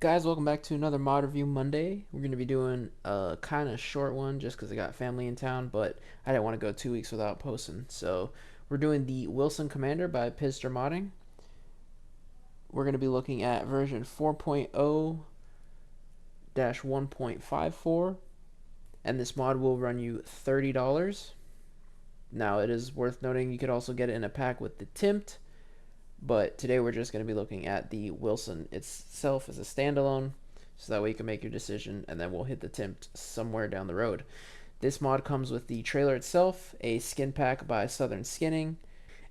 Guys, welcome back to another Mod Review Monday. We're going to be doing a kind of short one just because I got family in town, but I didn't want to go 2 weeks without posting. So we're doing the Wilson Commander by Pizzster Modding. We're going to be looking at version 4.0-1.54, and this mod will run you $30. Now, it is worth noting you could also get it in a pack with the Tempt, but today we're just going to be looking at the Wilson itself as a standalone, so that way you can make your decision, and then we'll hit the Tempt somewhere down the road. This mod comes with the trailer itself, a skin pack by Southern Skinning,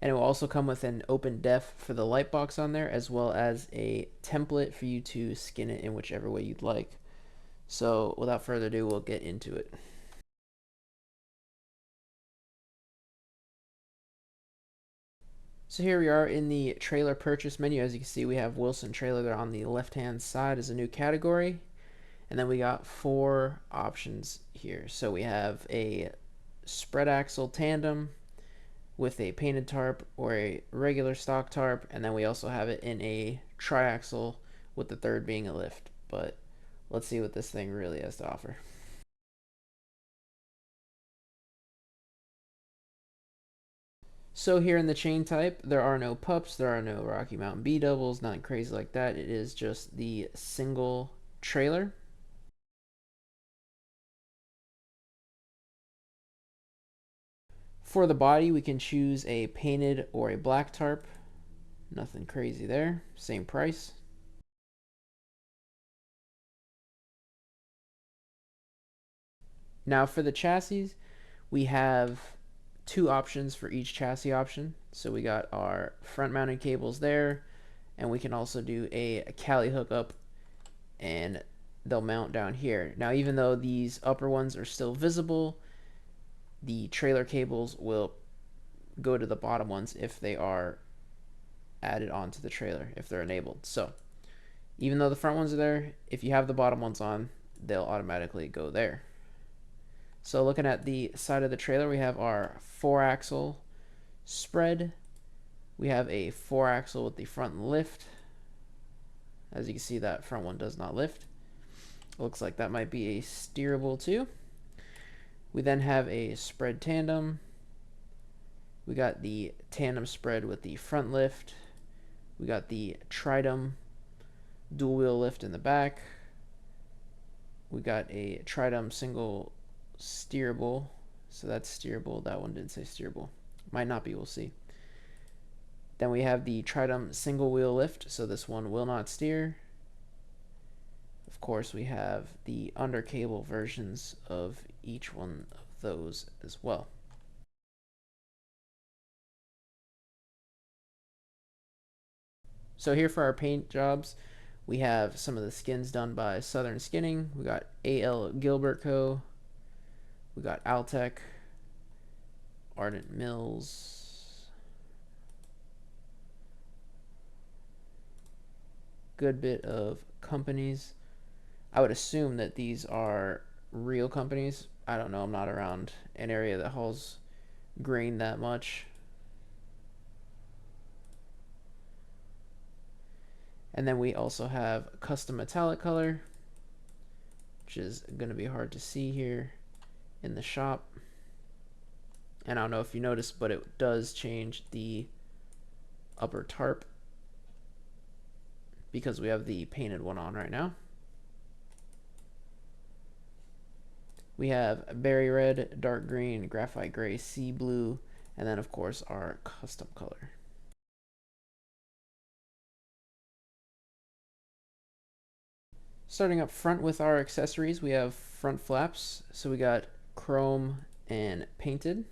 and it will also come with an open def for the light box on there, as well as a template for you to skin it in whichever way you'd like. So without further ado, we'll get into it. So here we are in the trailer purchase menu. As you can see, we have Wilson trailer there on the left hand side as a new category. And then we got 4 options here. So we have a spread axle tandem with a painted tarp or a regular stock tarp, and then we also have it in a triaxle with the third being a lift. But let's see what this thing really has to offer. So here in the chain type, there are no pups, there are no Rocky Mountain B doubles, nothing crazy like that. It is just the single trailer. For the body, we can choose a painted or a black tarp. Nothing crazy there. Same price. Now for the chassis, we have 2 options for each chassis option. So we got our front mounted cables there, and we can also do a Cali hookup, and they'll mount down here. Now even though these upper ones are still visible, the trailer cables will go to the bottom ones if they are added onto the trailer, if they're enabled. So even though the front ones are there, if you have the bottom ones on, they'll automatically go there. So looking at the side of the trailer, we have our 4-axle spread. We have a 4-axle with the front lift. As you can see, that front one does not lift. Looks like that might be a steerable too. We then have a spread tandem. We got the tandem spread with the front lift. We got the tridem dual wheel lift in the back. We got a tridem single steerable. So that's steerable. That one didn't say steerable. Might not be, we'll see. Then we have the tridem single wheel lift, so this one will not steer. Of course, we have the under cable versions of each one of those as well. So here for our paint jobs, we have some of the skins done by Southern Skinning. We got A.L. Gilbert Co. We got Altec, Ardent Mills, good bit of companies. I would assume that these are real companies. I don't know, I'm not around an area that hauls grain that much. And then we also have custom metallic color, which is going to be hard to see here in the shop. And I don't know if you noticed, but it does change the upper tarp because we have the painted one on right now. We have berry red, dark green, graphite gray, sea blue, and then of course our custom color. Starting up front with our accessories, we have front flaps. So we got chrome and painted.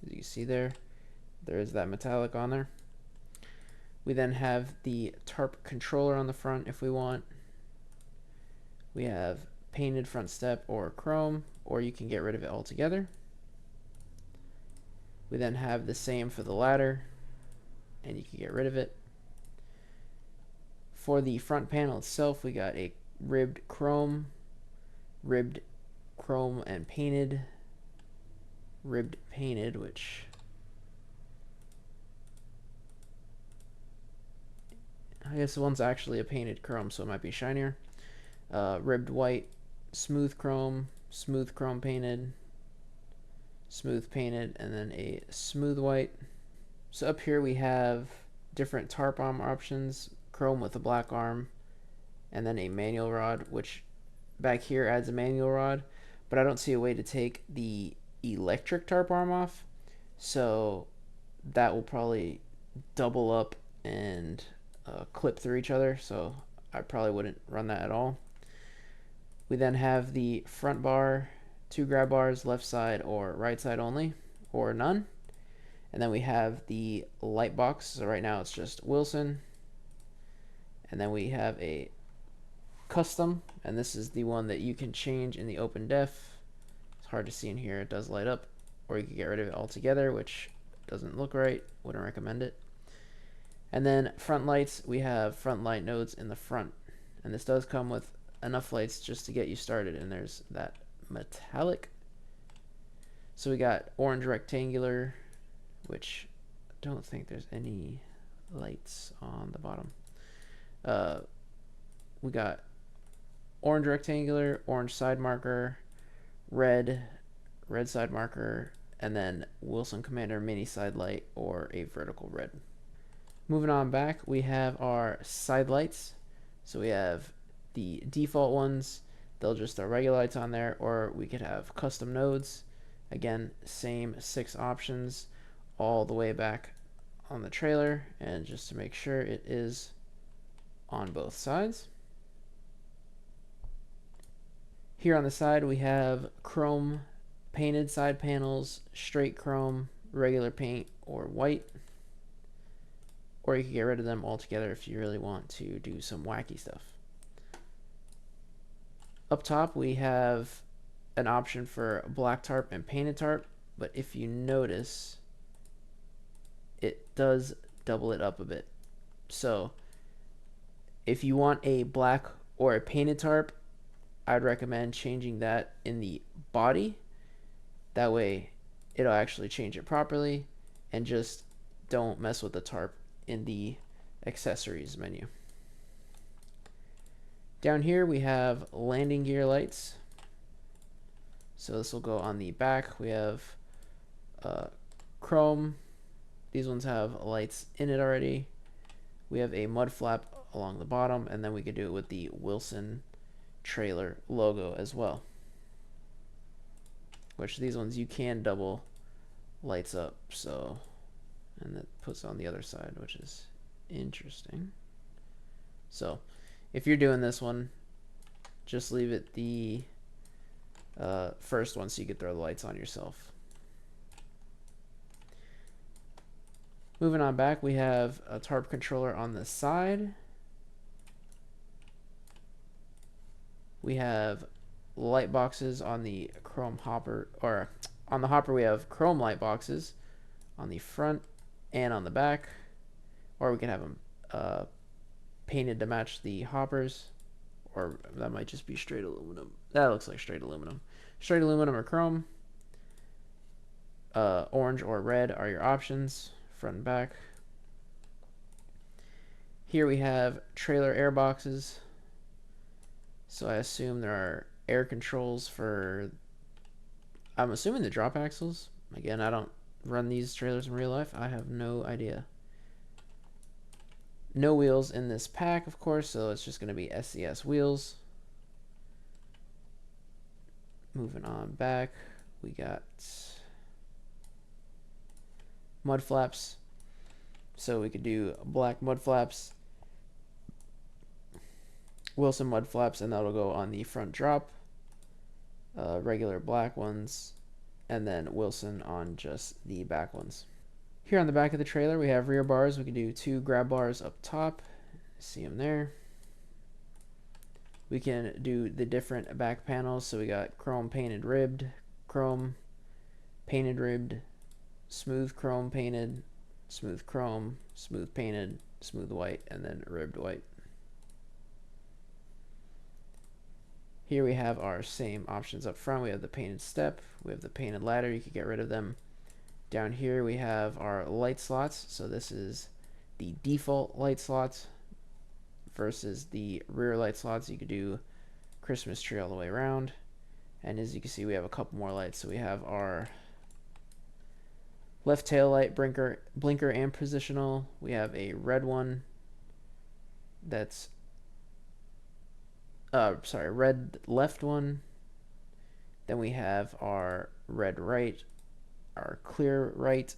As you can see there, there is that metallic on there. We then have the tarp controller on the front if we want. We have painted front step or chrome, or you can get rid of it altogether. We then have the same for the ladder, and you can get rid of it. For the front panel itself, we got a ribbed chrome and painted, ribbed painted, which I guess one's actually a painted chrome, so it might be shinier. Ribbed white, smooth chrome painted, smooth painted, and then a smooth white. So up here we have different tarp arm options, chrome with a black arm, and then a manual rod, which back here adds a manual rod, but I don't see a way to take the electric tarp arm off, so that will probably double up and clip through each other, so I probably wouldn't run that at all. We then have the front bar, 2 grab bars, left side or right side only, or none. And then we have the light box, so right now it's just Wilson. And then we have a custom, and this is the one that you can change in the open def. It's hard to see in here, it does light up, or you can get rid of it altogether, which doesn't look right, wouldn't recommend it. And then front lights, we have front light nodes in the front, and this does come with enough lights just to get you started, and there's that metallic. So we got orange rectangular, which I don't think there's any lights on the bottom. We got orange rectangular, orange side marker, red side marker, and then Wilson Commander mini side light or a vertical red. Moving on back, we have our side lights. So we have the default ones, they'll just throw regular lights on there, or we could have custom nodes. Again, same 6 options all the way back on the trailer, and just to make sure it is on both sides. Here on the side we have chrome painted side panels, straight chrome, regular paint, or white. Or you can get rid of them altogether if you really want to do some wacky stuff. Up top we have an option for black tarp and painted tarp, but if you notice, it does double it up a bit. So if you want a black or a painted tarp, I'd recommend changing that in the body. That way it'll actually change it properly, and just don't mess with the tarp in the accessories menu. Down here we have landing gear lights. So this will go on the back. We have chrome. These ones have lights in it already. We have a mud flap along the bottom, and then we could do it with the Wilson trailer logo as well. Which these ones you can double lights up, so, and that puts on the other side, which is interesting. So if you're doing this one, just leave it the first one so you could throw the lights on yourself. Moving on back, we have a tarp controller on the side. We have light boxes on the chrome hopper, or on the hopper we have chrome light boxes on the front and on the back, or we can have them painted to match the hoppers, or that might just be straight aluminum. That looks like straight aluminum. Straight aluminum or chrome. Orange or red are your options, front and back. Here we have trailer air boxes. So I assume there are air controls for, I'm assuming the drop axles. Again, I don't run these trailers in real life. I have no idea. No wheels in this pack, of course, so it's just going to be SCS wheels. Moving on back, we got mud flaps. So we could do black mud flaps, Wilson mud flaps, and that'll go on the front drop. Regular black ones, and then Wilson on just the back ones. Here on the back of the trailer we have rear bars. We can do 2 grab bars up top. See them there. We can do the different back panels. So we got chrome painted ribbed, chrome painted ribbed, smooth chrome painted, smooth chrome, smooth painted, smooth white, and then ribbed white. Here we have our same options up front. We have the painted step, we have the painted ladder, you could get rid of them. Down here we have our light slots. So this is the default light slots. versus the rear light slots. You could do Christmas tree all the way around. And as you can see, we have a couple more lights. So we have our left tail light, blinker, and positional. We have a red one that's red left one. Then we have our red right, our clear right,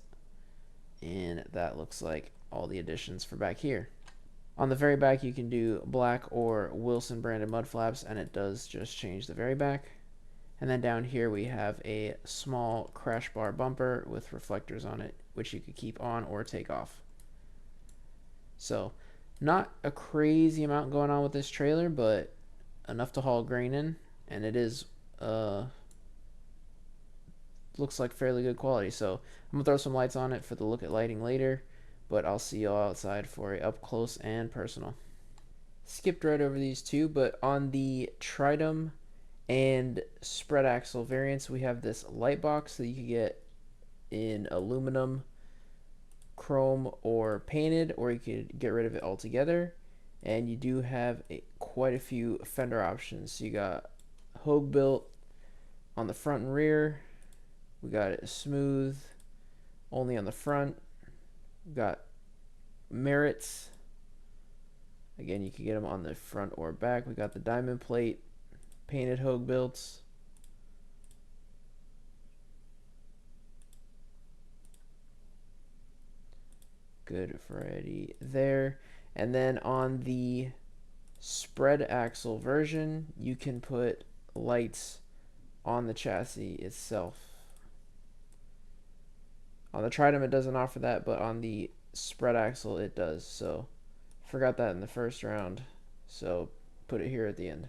and that looks like all the additions for back here. On the very back, you can do black or Wilson branded mud flaps, and it does just change the very back. And then down here we have a small crash bar bumper with reflectors on it, which you could keep on or take off. So not a crazy amount going on with this trailer, but enough to haul grain in, and it is looks like fairly good quality. So I'm gonna throw some lights on it for the look at lighting later, but I'll see y'all outside for a up close and personal. Skipped right over these two, but on the Tritum and spread axle variants, we have this light box that you can get in aluminum, chrome, or painted, or you could get rid of it altogether. And you do have quite a few fender options. So you got Hogue built on the front and rear. We got it smooth only on the front. We got Merritts. Again, you can get them on the front or back. We got the diamond plate, painted Hogue builds. Good variety there. And then on the spread axle version, you can put lights on the chassis itself. On the Tritum, it doesn't offer that, but on the spread axle, it does. So forgot that in the first round, so put it here at the end.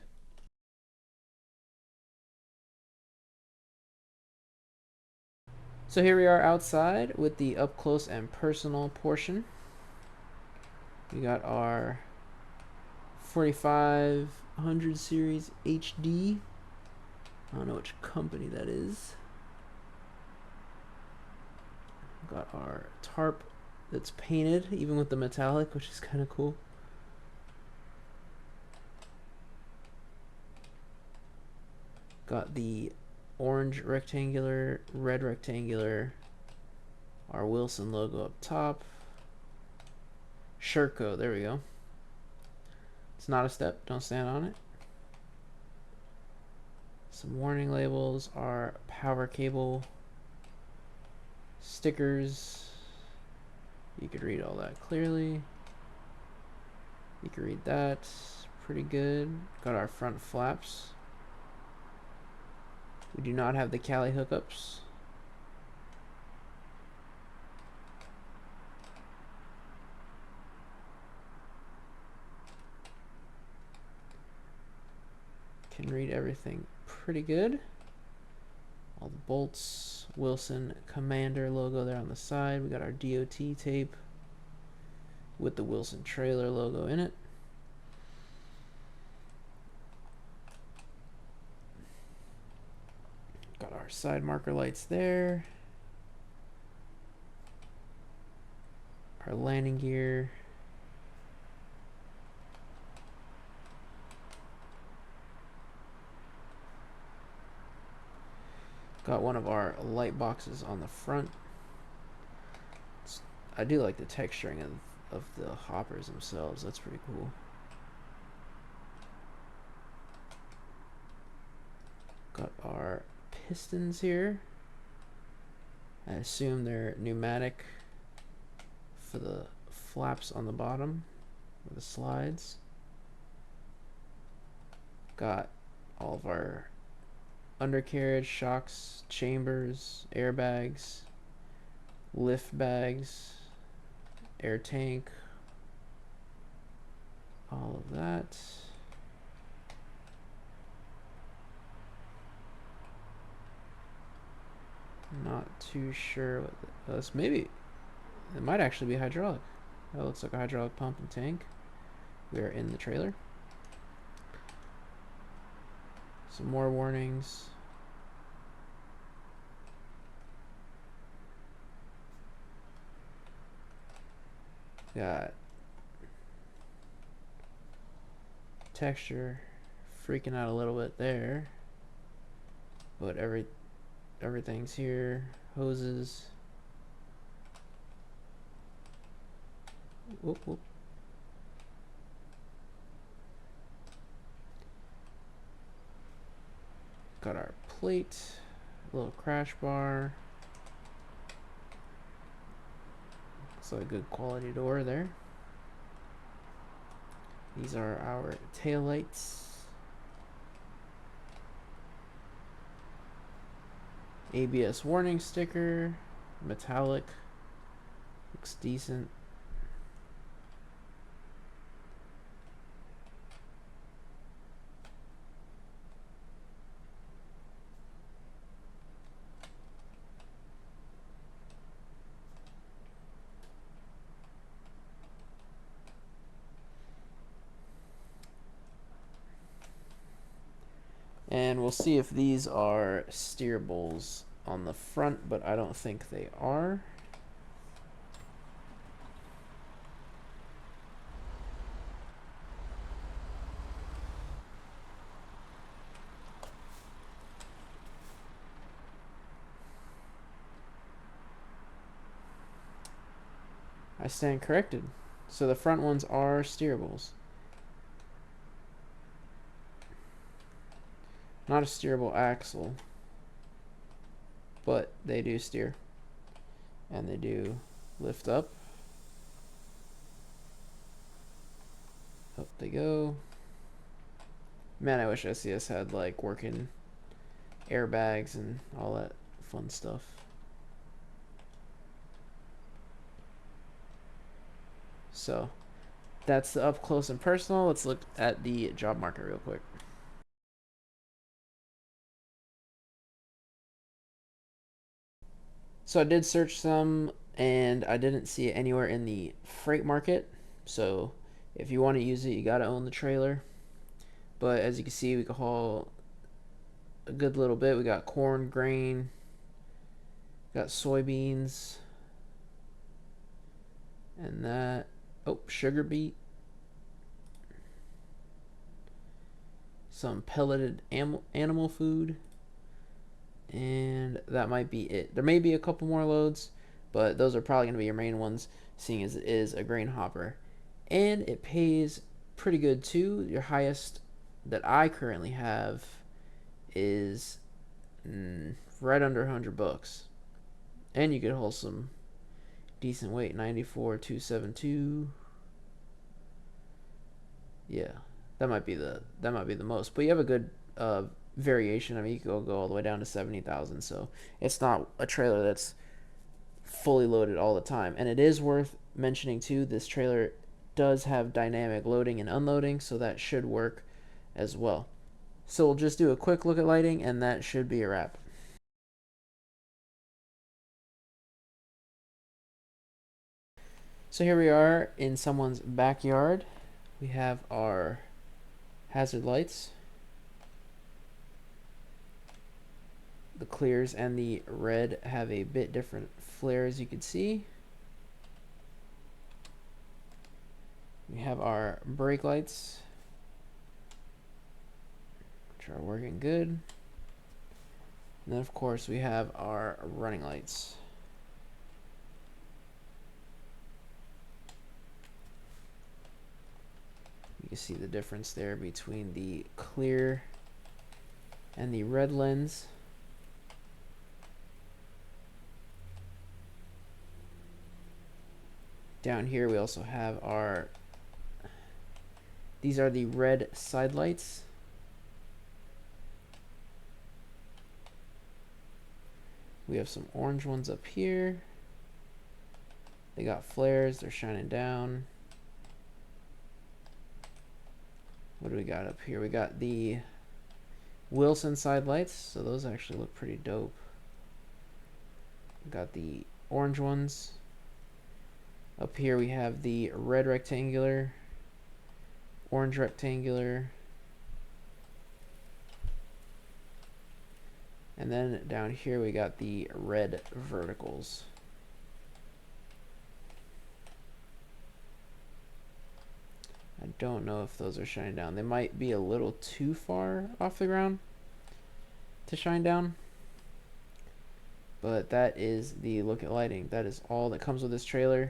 So here we are outside with the up close and personal portion. We got our 4500 series HD. I don't know which company that is. Got our tarp that's painted, even with the metallic, which is kind of cool. Got the orange rectangular, red rectangular, our Wilson logo up top. Sherco, there we go. It's not a step, don't stand on it. Some warning labels, our power cable, stickers. You could read all that clearly. You can read that pretty good. Got our front flaps. We do not have the Cali hookups. Can read everything pretty good. All the bolts, Wilson Commander logo there on the side. We got our DOT tape with the Wilson trailer logo in it. Got our side marker lights there. Our landing gear. Got one of our light boxes on the front. I do like the texturing of the hoppers themselves. That's pretty cool. Got our pistons here. I assume they're pneumatic for the flaps on the bottom, or the slides. Got all of our undercarriage, shocks, chambers, airbags, lift bags, air tank, all of that. Not too sure what this, maybe it might actually be hydraulic. That looks like a hydraulic pump and tank. We are in the trailer. Some more warnings. Got Texture freaking out a little bit there, but everything's here. Hoses. Whoop, whoop. Got our plate, a little crash bar. Looks like a good quality door there. These are our tail lights. ABS warning sticker, metallic, looks decent. And we'll see if these are steerables on the front, but I don't think they are. I stand corrected. So the front ones are steerables. Not a steerable axle, but they do steer. And they do lift up. Up they go. Man, I wish SCS had like working airbags and all that fun stuff. So that's the up close and personal. Let's look at the job market real quick. So I did search some and I didn't see it anywhere in the freight market. So if you want to use it, you got to own the trailer. But as you can see, we can haul a good little bit. We got corn, grain, got soybeans, and that. Oh, sugar beet. Some pelleted animal food. And that might be it. There may be a couple more loads, but those are probably going to be your main ones, seeing as it is a grain hopper. And it pays pretty good too. Your highest that I currently have is right under 100 bucks. And you could haul some decent weight, 94,272. Yeah, that might be the most. But you have a good variation. I mean, you could go all the way down to 70,000. So it's not a trailer that's fully loaded all the time. And it is worth mentioning too, this trailer does have dynamic loading and unloading, so that should work as well. So we'll just do a quick look at lighting, and that should be a wrap. So here we are in someone's backyard. We have our hazard lights. The clears and the red have a bit different flare, as you can see. We have our brake lights, which are working good. And then of course we have our running lights. You can see the difference there between the clear and the red lens. Down here we also have our, these are the red side lights. We have some orange ones up here. They got flares, they're shining down. What do we got up here? We got the Wilson side lights, so those actually look pretty dope. We got the orange ones. Up here we have the red rectangular, orange rectangular, and then down here we got the red verticals. I don't know if those are shining down. They might be a little too far off the ground to shine down. But that is the look at lighting. That is all that comes with this trailer.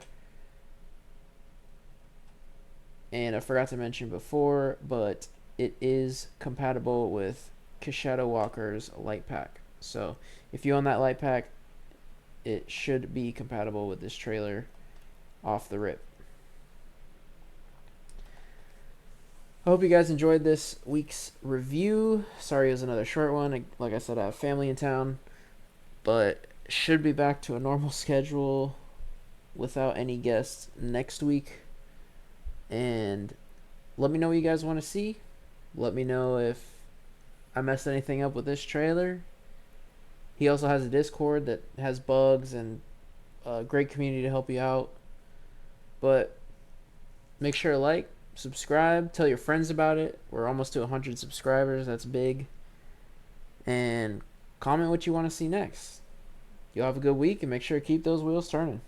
And I forgot to mention before, but it is compatible with Shadow Walker's light pack. So if you own that light pack, it should be compatible with this trailer off the rip. I hope you guys enjoyed this week's review. Sorry it was another short one. Like I said, I have family in town, but should be back to a normal schedule without any guests next week. And let me know what you guys want to see. Let me know if I messed anything up with this trailer. He also has a Discord that has bugs and a great community to help you out. But make sure to like, subscribe, tell your friends about it. We're almost to 100 subscribers. That's big. And comment what you want to see next. You'll have a good week, and make sure to keep those wheels turning.